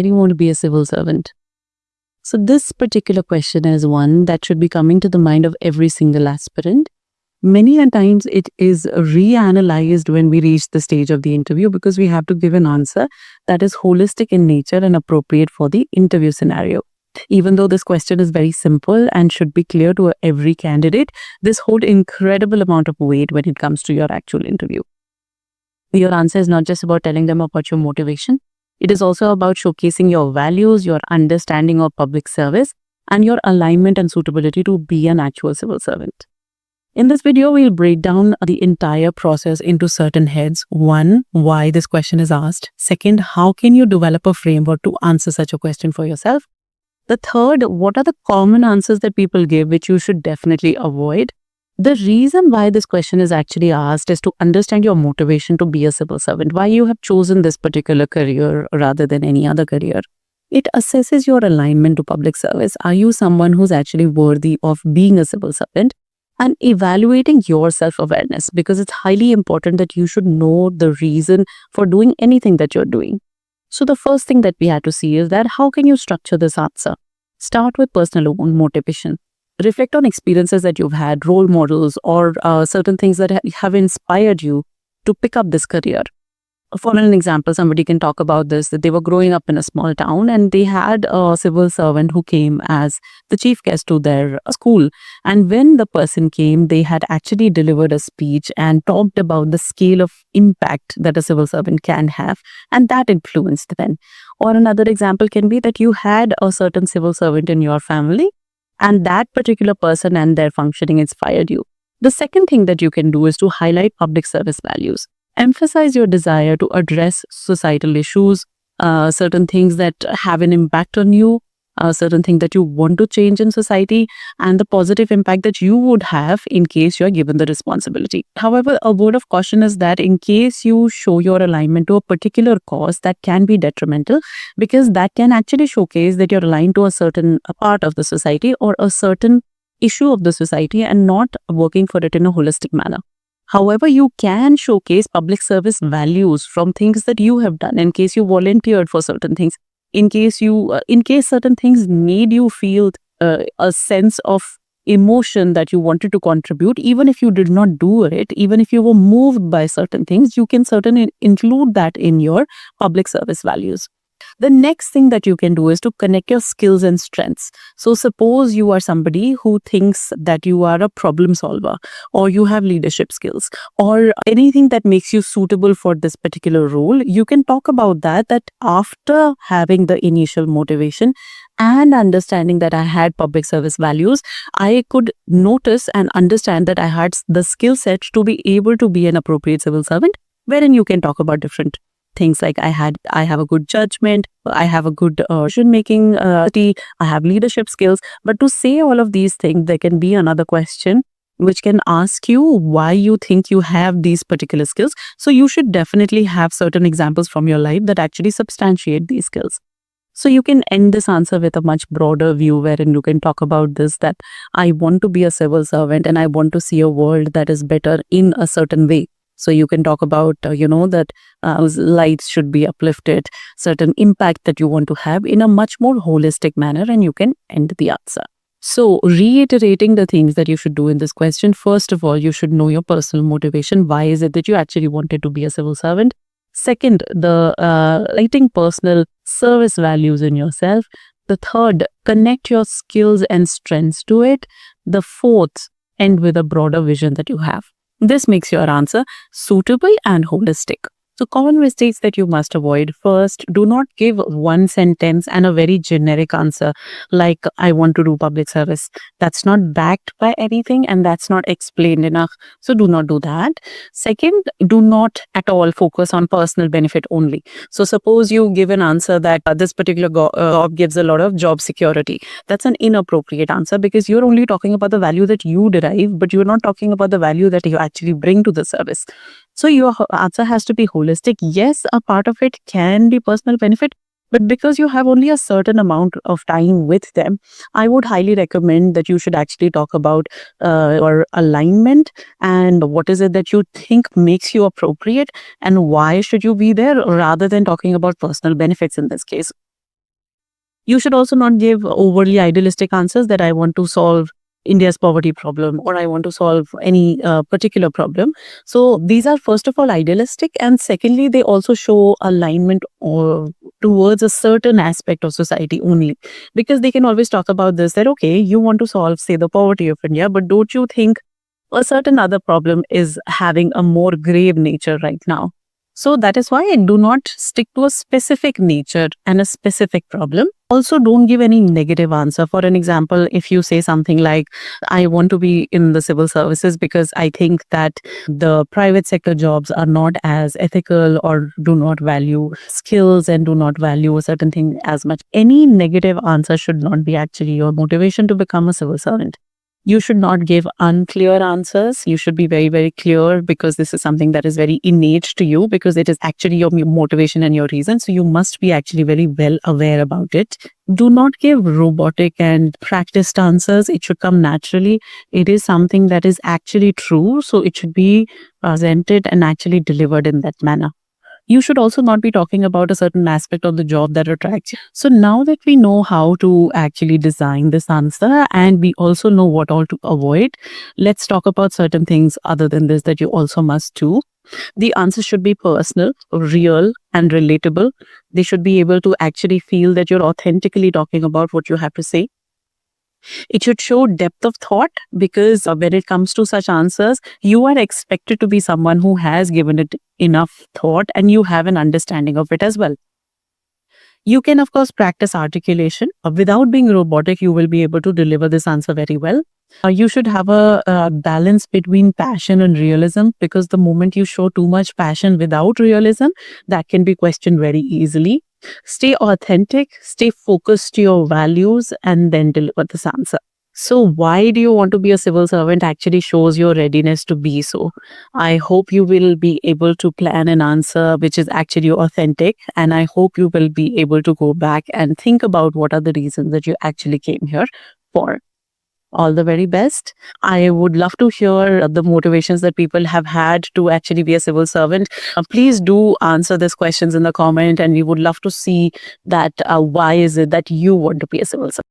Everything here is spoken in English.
do you want to be a civil servant? So this particular question is one that should be coming to the mind of every single aspirant. Many a times it is reanalyzed when we reach the stage of the interview because we have to give an answer that is holistic in nature and appropriate for the interview scenario. Even though this question is very simple and should be clear to every candidate, this holds incredible amount of weight when it comes to your actual interview. Your answer is not just about telling them about your motivation. It is also about showcasing your values, your understanding of public service, and your alignment and suitability to be an actual civil servant. In this video, we'll break down the entire process into certain heads. One, why this question is asked. Second, how can you develop a framework to answer such a question for yourself? The third, what are the common answers that people give which you should definitely avoid? The reason why this question is actually asked is to understand your motivation to be a civil servant, why you have chosen this particular career rather than any other career. It assesses your alignment to public service. Are you someone who's actually worthy of being a civil servant? And evaluating your self-awareness, because it's highly important that you should know the reason for doing anything that you're doing. So the first thing that we had to see is that how can you structure this answer? Start with personal motivation. Reflect on experiences that you've had, role models, or certain things that have inspired you to pick up this career. For an example, somebody can talk about this, that they were growing up in a small town and they had a civil servant who came as the chief guest to their school. And when the person came, they had actually delivered a speech and talked about the scale of impact that a civil servant can have. And that influenced them. Or another example can be that you had a certain civil servant in your family and that particular person and their functioning inspired you. The second thing that you can do is to highlight public service values. Emphasize your desire to address societal issues, certain things that have an impact on you, certain things that you want to change in society, and the positive impact that you would have in case you're given the responsibility. However, a word of caution is that in case you show your alignment to a particular cause, that can be detrimental because that can actually showcase that you're aligned to a certain part of the society or a certain issue of the society and not working for it in a holistic manner. However, you can showcase public service values from things that you have done in case you volunteered for certain things, in case certain things made you feel a sense of emotion that you wanted to contribute, even if you did not do it, even if you were moved by certain things, you can certainly include that in your public service values. The next thing that you can do is to connect your skills and strengths. So suppose you are somebody who thinks that you are a problem solver or you have leadership skills or anything that makes you suitable for this particular role. You can talk about that after having the initial motivation and understanding that I had public service values, I could notice and understand that I had the skill set to be able to be an appropriate civil servant, wherein you can talk about different things like I have a good judgment, I have a good decision-making ability, I have leadership skills. But to say all of these things, there can be another question which can ask you why you think you have these particular skills. So you should definitely have certain examples from your life that actually substantiate these skills. So you can end this answer with a much broader view wherein you can talk about this, that I want to be a civil servant and I want to see a world that is better in a certain way. So you can talk about, that lights should be uplifted, certain impact that you want to have in a much more holistic manner, and you can end the answer. So reiterating the things that you should do in this question, first of all, you should know your personal motivation. Why is it that you actually wanted to be a civil servant? Second, the lighting personal service values in yourself. The third, connect your skills and strengths to it. The fourth, end with a broader vision that you have. This makes your answer suitable and holistic. So common mistakes that you must avoid. First, do not give one sentence and a very generic answer like I want to do public service. That's not backed by anything and that's not explained enough. So do not do that. Second, do not at all focus on personal benefit only. So suppose you give an answer that this particular job gives a lot of job security. That's an inappropriate answer because you're only talking about the value that you derive, but you're not talking about the value that you actually bring to the service. So your answer has to be holistic. Yes, a part of it can be personal benefit, but because you have only a certain amount of time with them, I would highly recommend that you should actually talk about your alignment and what is it that you think makes you appropriate and why should you be there rather than talking about personal benefits in this case. You should also not give overly idealistic answers that I want to solve India's poverty problem or I want to solve any particular problem. So these are first of all idealistic, and secondly they also show alignment or towards a certain aspect of society only, because they can always talk about this, that okay, you want to solve say the poverty of India, but don't you think a certain other problem is having a more grave nature right now? So that is why I do not stick to a specific nature and a specific problem. Also, don't give any negative answer. For an example, if you say something like, I want to be in the civil services because I think that the private sector jobs are not as ethical or do not value skills and do not value a certain thing as much. Any negative answer should not be actually your motivation to become a civil servant. You should not give unclear answers. You should be very, very clear, because this is something that is very innate to you, because it is actually your motivation and your reason. So you must be actually very well aware about it. Do not give robotic and practiced answers. It should come naturally. It is something that is actually true. So it should be presented and actually delivered in that manner. You should also not be talking about a certain aspect of the job that attracts you. So now that we know how to actually design this answer and we also know what all to avoid, let's talk about certain things other than this that you also must do. The answer should be personal, real, and relatable. They should be able to actually feel that you're authentically talking about what you have to say. It should show depth of thought, because when it comes to such answers, you are expected to be someone who has given it enough thought and you have an understanding of it as well. You can, of course, practice articulation. Without being robotic, you will be able to deliver this answer very well. You should have a balance between passion and realism, because the moment you show too much passion without realism, that can be questioned very easily. Stay authentic, stay focused to your values, and then deliver this answer. So why do you want to be a civil servant actually shows your readiness to be so. I hope you will be able to plan an answer which is actually authentic, and I hope you will be able to go back and think about what are the reasons that you actually came here for. All the very best. I would love to hear the motivations that people have had to actually be a civil servant. Please do answer these questions in the comment, and we would love to see that why is it that you want to be a civil servant.